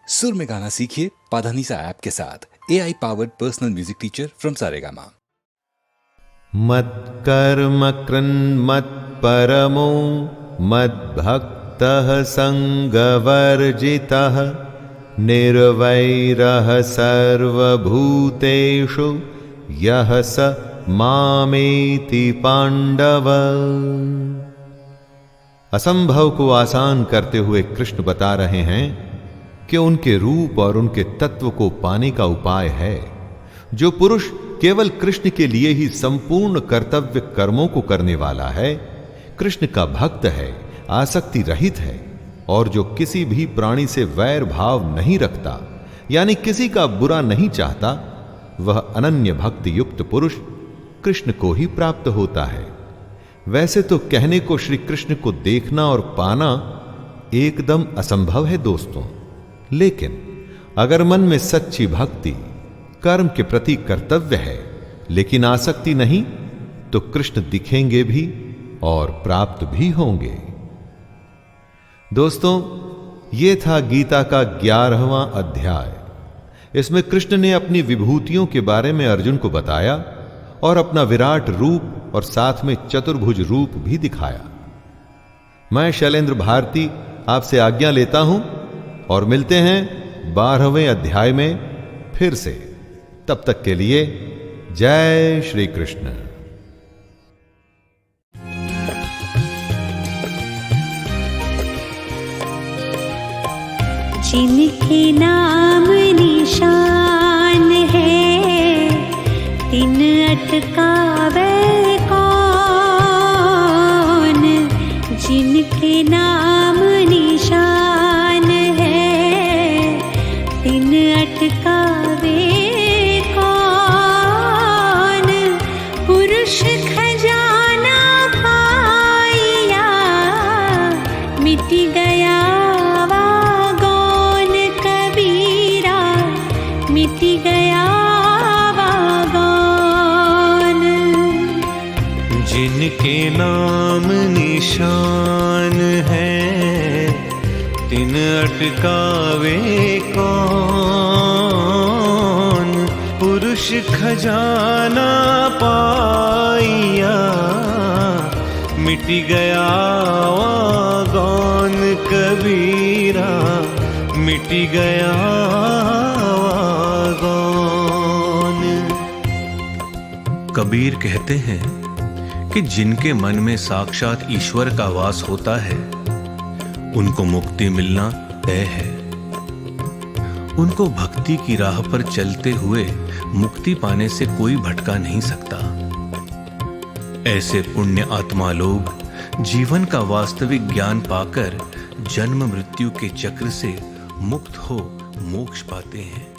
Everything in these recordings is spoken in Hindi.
सुर में गाना सीखिए पाधानीसा ऐप के साथ। AI powered personal music teacher from Saregama. मत्कर्म कृन्मत्परमो मद्भक्तः संगवर्जितः निर्वैरः सर्वभूतेषु यः स मामेति पांडव। असंभव को आसान करते हुए कृष्ण बता रहे हैं कि उनके रूप और उनके तत्व को पाने का उपाय है। जो पुरुष केवल कृष्ण के लिए ही संपूर्ण कर्तव्य कर्मों को करने वाला है, कृष्ण का भक्त है, आसक्ति रहित है, और जो किसी भी प्राणी से वैर भाव नहीं रखता, यानी किसी का बुरा नहीं चाहता, वह अनन्य भक्ति युक्त पुरुष कृष्ण को ही प्राप्त होता है। वैसे तो कहने को श्री कृष्ण को देखना और पाना एकदम असंभव है दोस्तों, लेकिन अगर मन में सच्ची भक्ति, कर्म के प्रति कर्तव्य है लेकिन आसक्ति नहीं, तो कृष्ण दिखेंगे भी और प्राप्त भी होंगे। दोस्तों, यह था गीता का 11वां अध्याय। इसमें कृष्ण ने अपनी विभूतियों के बारे में अर्जुन को बताया और अपना विराट रूप और साथ में चतुर्भुज रूप भी दिखाया। मैं शैलेंद्र भारती आपसे आज्ञा लेता हूं और मिलते हैं 12वें अध्याय में फिर से। तब तक के लिए जय श्री कृष्ण। जिनके नाम निशान है, तिन अटकावे कौन। जिनके नाम निशान है, तिन अटकावे कौन। पुरुष खजाना पाया, मिट गया वागौन कबीरा, मिट गया वागौन। जिनके नाम निशान है, तिन अटकावे कौन। पुरुष खजाना पाया, मिट गया वागौन कबीरा, मिट गया वागौन। कबीर कहते हैं कि जिनके मन में साक्षात ईश्वर का वास होता है, उनको मुक्ति मिलना तय है। उनको भक्ति की राह पर चलते हुए मुक्ति पाने से कोई भटका नहीं सकता। ऐसे पुण्य आत्मा लोग जीवन का वास्तविक ज्ञान पाकर जन्म मृत्यु के चक्र से मुक्त हो मोक्ष पाते हैं।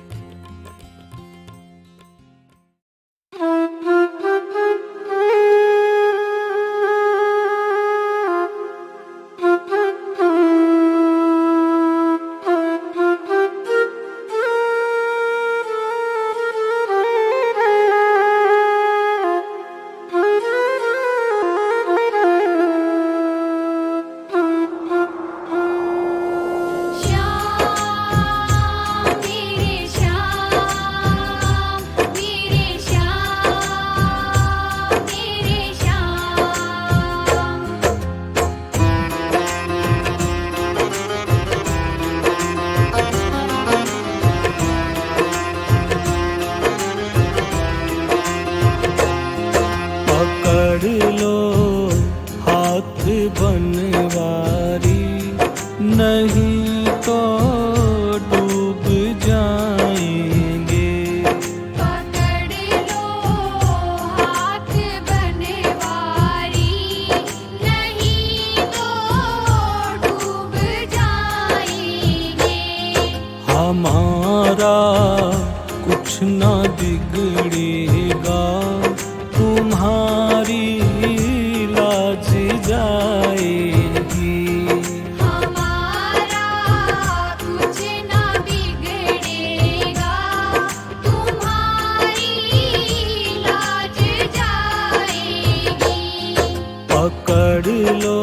लो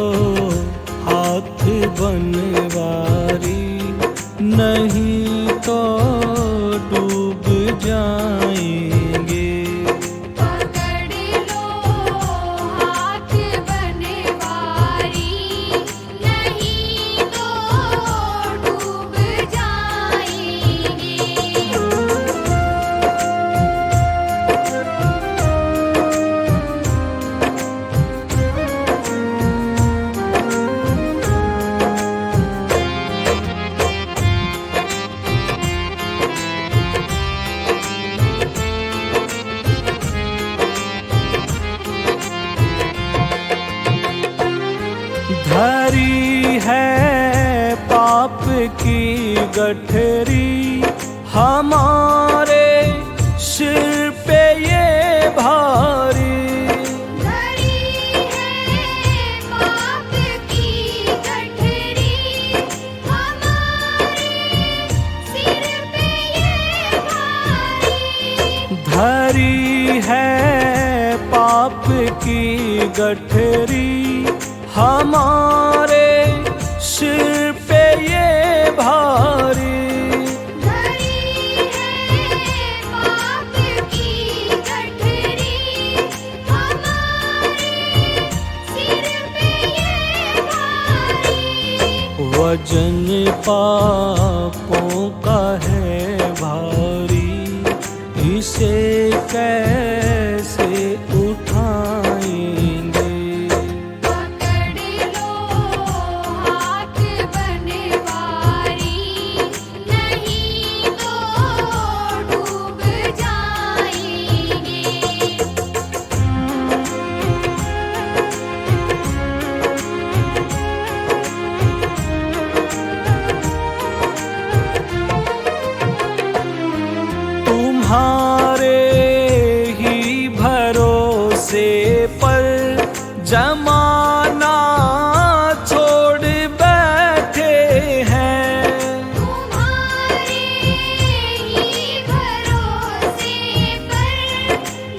हाथ बनवारी नहीं नहीं तो डूब जाएंगे। पकड़ लो हाथ बनवारी, नहीं तो डूब जाएंगे। धरी है पाप की गठरी हमारे सिर पे ये भारी। धरी है पाप की गठरी हमारे सिर पे ये भारी। धरी है पाप की गठरी हमारे सिर पे ये भारी। धरी है पाप की गठरी हमारे सिर पे ये भारी। वजन पापों का है भारी, इसे कैसे उठाएंगे। पकड़ लो हाथ बनवारी, नहीं तो डूब जाएंगे। तुम्हारे ही भरोसे पर जमाना छोड़ बैठे हैं। तुम्हारे ही भरोसे पर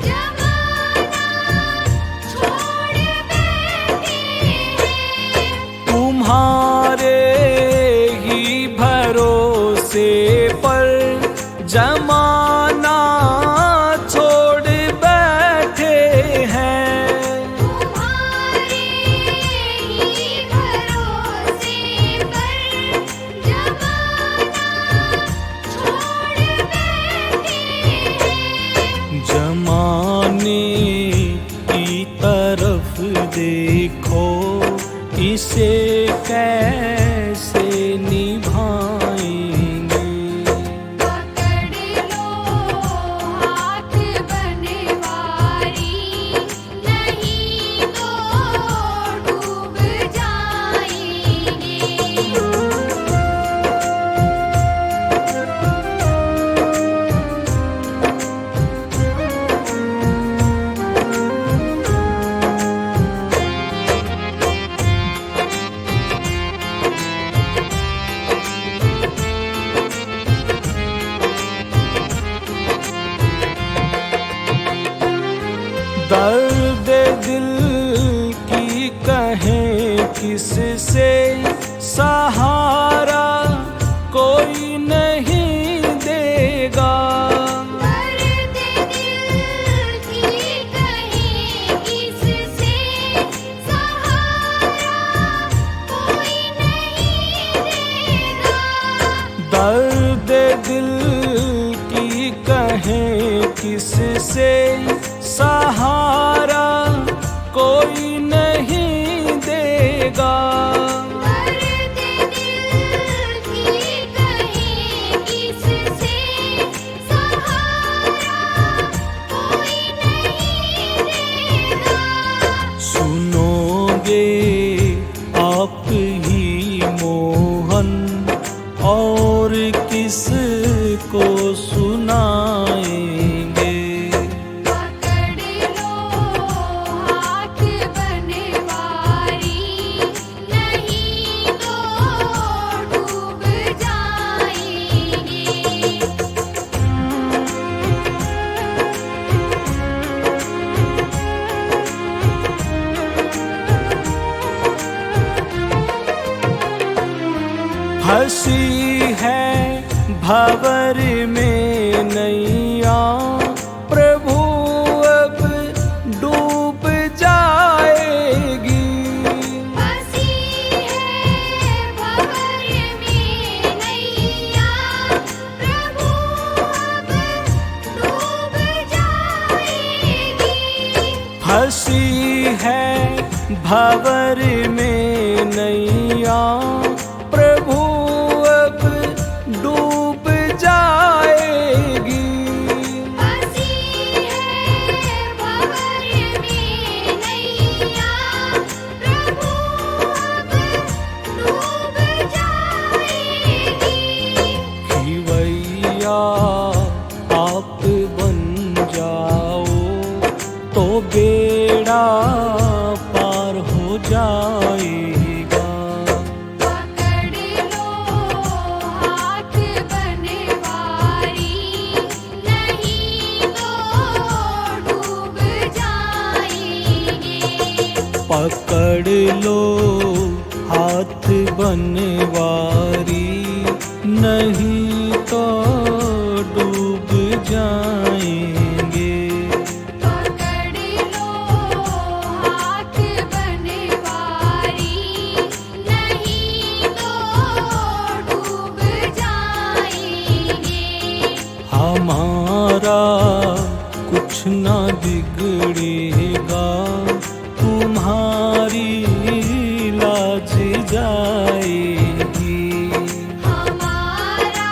जमाना छोड़ बैठे हैं। तुम्हारे ही भरोसे पर जमाना छोड़ बैठे हैं। तुम्हारे ही भरोसे पर जमाना छोड़ बैठे हैं। जमाने की तरफ देखो, इसे कैसे निभाएंगे। पकड़ लो हाथ बनवारी, नहीं तो डूब जाएंगे। दर्द दिल की कहें किससे, सहारा कोई नहीं देगा। दर्द दिल की कहें किससे, सहारा कोई नहीं देगा। दर्द दिल की कहें किससे, सहारा कोई नहीं देगा। दर्द दिल की कहें किससे, सहारा कोई नहीं देगा। सुनोगे आप ही मोहन, और किस को सुनाएंगे। पकड़ लो हाथ बनवारी, नहीं तो डूब जाएंगे। हंसी है भंवर में नैया प्रभु अब डूब जाएगी। फंसी है भंवर में नैया प्रभु अब डूब जाएगी। फंसी है भंवर में नैया प्रभु अब डूब जाएगी। फंसी है भंवर में नैया प्रभु अब डूब जाएगी। खिवैया आप बन जाओ तो बेड़ा पार हो जाएगा। पकड़ लो हाथ बनवारी, नहीं तो डूब जाएंगे। पकड़ लो हाथ बनवारी, नहीं तो डूब जाएंगे। पकड़ लो हाथ बनवारी, नहीं तो डूब जाएंगे। हमारा कुछ ना बिगड़ेगा, तुम्हारी लाज जाएगी। हमारा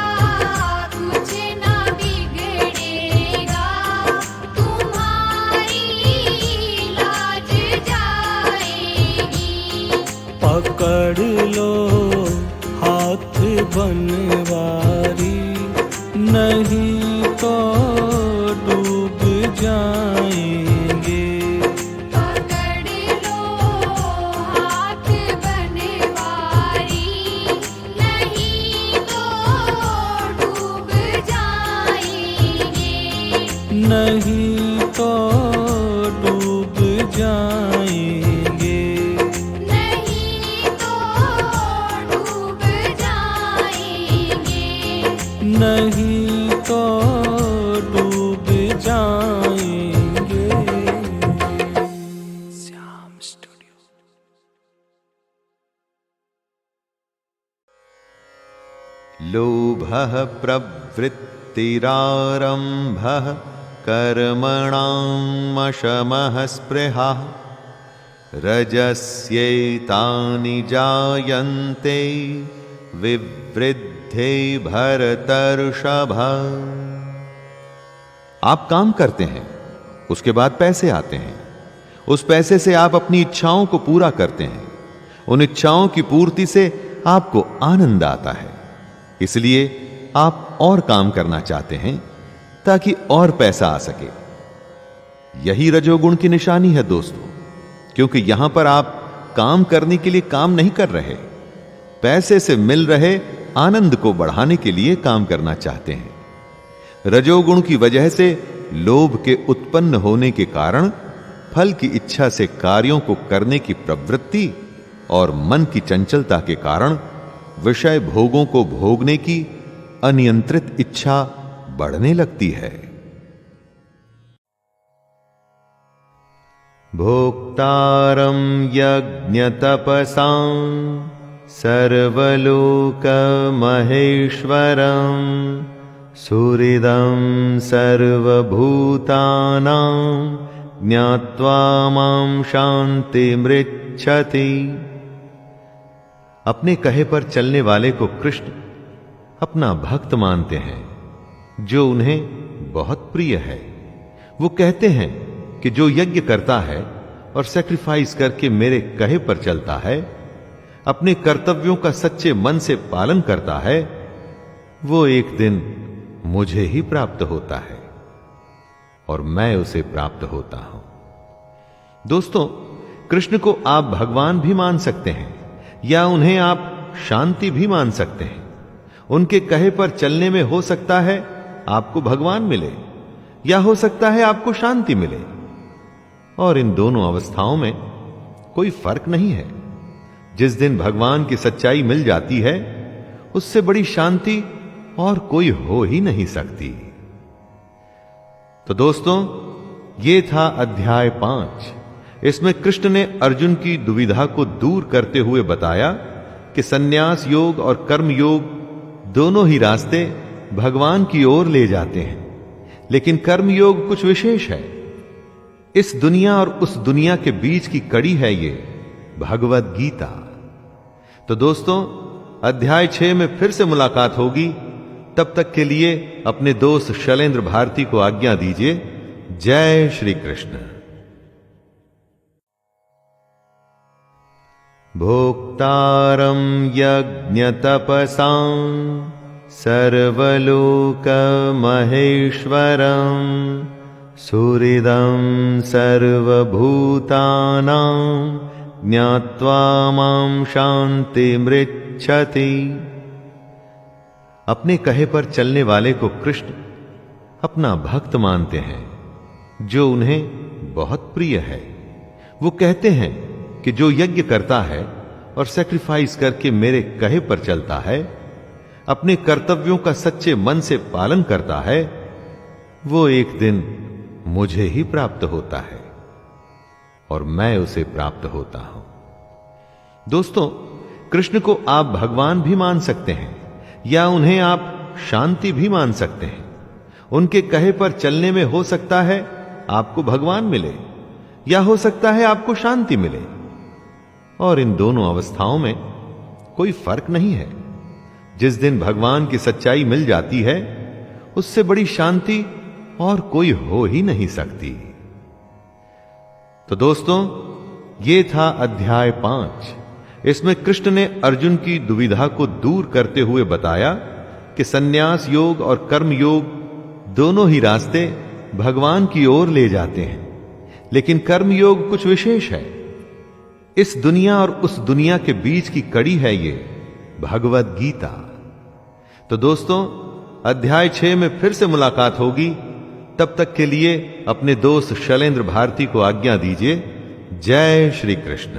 कुछ ना बिगड़ेगा, तुम्हारी लाज जाएगी। पकड़ लो हाथ बनवारी, नहीं तो डूब जाएंगे। पकड़ लो हाथ बनवारी, नहीं तो डूब जाएंगे। नहीं तो डूब जाएंगे। नहीं तो डूब जाएंगे। नहीं तो डूब जाएंगे। श्याम स्टूडियो। लोभः प्रवृत्तिरारम्भः कर्मणामशमः स्पृहा रजस्यैतानि जायन्ते विवृद्धे भरतर्षभ। आप काम करते हैं, उसके बाद पैसे आते हैं। उस पैसे से आप अपनी इच्छाओं को पूरा करते हैं। उन इच्छाओं की पूर्ति से आपको आनंद आता है, इसलिए आप और काम करना चाहते हैं ताकि और पैसा आ सके। यही रजोगुण की निशानी है दोस्तों, क्योंकि यहां पर आप काम करने के लिए काम नहीं कर रहे, पैसे से मिल रहे आनंद को बढ़ाने के लिए काम करना चाहते हैं। रजोगुण की वजह से लोभ के उत्पन्न होने के कारण फल की इच्छा से कार्यों को करने की प्रवृत्ति और मन की चंचलता के कारण विषय भोगों को भोगने की अनियंत्रित इच्छा बढ़ने लगती है। भोक्तारं यज्ञतपसां सर्वलोकमहेश्वरं सुहृदं सर्वभूतानां ज्ञात्वा मां शान्तिमृच्छति। अपने कहे पर चलने वाले को कृष्ण अपना भक्त मानते हैं, जो उन्हें बहुत प्रिय है। वो कहते हैं कि जो यज्ञ करता है और सैक्रिफाइस करके मेरे कहे पर चलता है, अपने कर्तव्यों का सच्चे मन से पालन करता है, वो एक दिन मुझे ही प्राप्त होता है और मैं उसे प्राप्त होता हूं। दोस्तों, कृष्ण को आप भगवान भी मान सकते हैं या उन्हें आप शांति भी मान सकते हैं। उनके कहे पर चलने में हो सकता है आपको भगवान मिले या हो सकता है आपको शांति मिले, और इन दोनों अवस्थाओं में कोई फर्क नहीं है। जिस दिन भगवान की सच्चाई मिल जाती है, उससे बड़ी शांति और कोई हो ही नहीं सकती। तो दोस्तों, ये था अध्याय 5। इसमें कृष्ण ने अर्जुन की दुविधा को दूर करते हुए बताया कि सन्यास योग और कर्म योग दोनों ही रास्ते भगवान की ओर ले जाते हैं, लेकिन कर्म योग कुछ विशेष है। इस दुनिया और उस दुनिया के बीच की कड़ी है ये भगवत गीता। तो दोस्तों, अध्याय 6 में फिर से मुलाकात होगी। तब तक के लिए अपने दोस्त शैलेंद्र भारती को आज्ञा दीजिए। जय श्री कृष्ण। भोक्तारं यज्ञतपसां सर्वलोकमहेश्वरं सुहृदं सर्वभूतानां ज्ञात्वा मां शान्तिमृच्छति। अपने कहे पर चलने वाले को कृष्ण अपना भक्त मानते हैं, जो उन्हें बहुत प्रिय है। वो कहते हैं कि जो यज्ञ करता है और सैक्रिफाइस करके मेरे कहे पर चलता है, अपने कर्तव्यों का सच्चे मन से पालन करता है, वो एक दिन मुझे ही प्राप्त होता है और मैं उसे प्राप्त होता हूं। दोस्तों, कृष्ण को आप भगवान भी मान सकते हैं या उन्हें आप शांति भी मान सकते हैं। उनके कहे पर चलने में हो सकता है आपको भगवान मिले या हो सकता है आपको शांति मिले, और इन दोनों अवस्थाओं में कोई फर्क नहीं है। जिस दिन भगवान की सच्चाई मिल जाती है, उससे बड़ी शांति और कोई हो ही नहीं सकती। तो दोस्तों, ये था अध्याय 5। इसमें कृष्ण ने अर्जुन की दुविधा को दूर करते हुए बताया कि सन्यास योग और कर्म योग दोनों ही रास्ते भगवान की ओर ले जाते हैं, लेकिन कर्म योग कुछ विशेष है। इस दुनिया और उस दुनिया के बीच की कड़ी है ये भगवत गीता। तो दोस्तों, अध्याय 6 में फिर से मुलाकात होगी। तब तक के लिए अपने दोस्त शैलेंद्र भारती को आज्ञा दीजिए। जय श्री कृष्ण।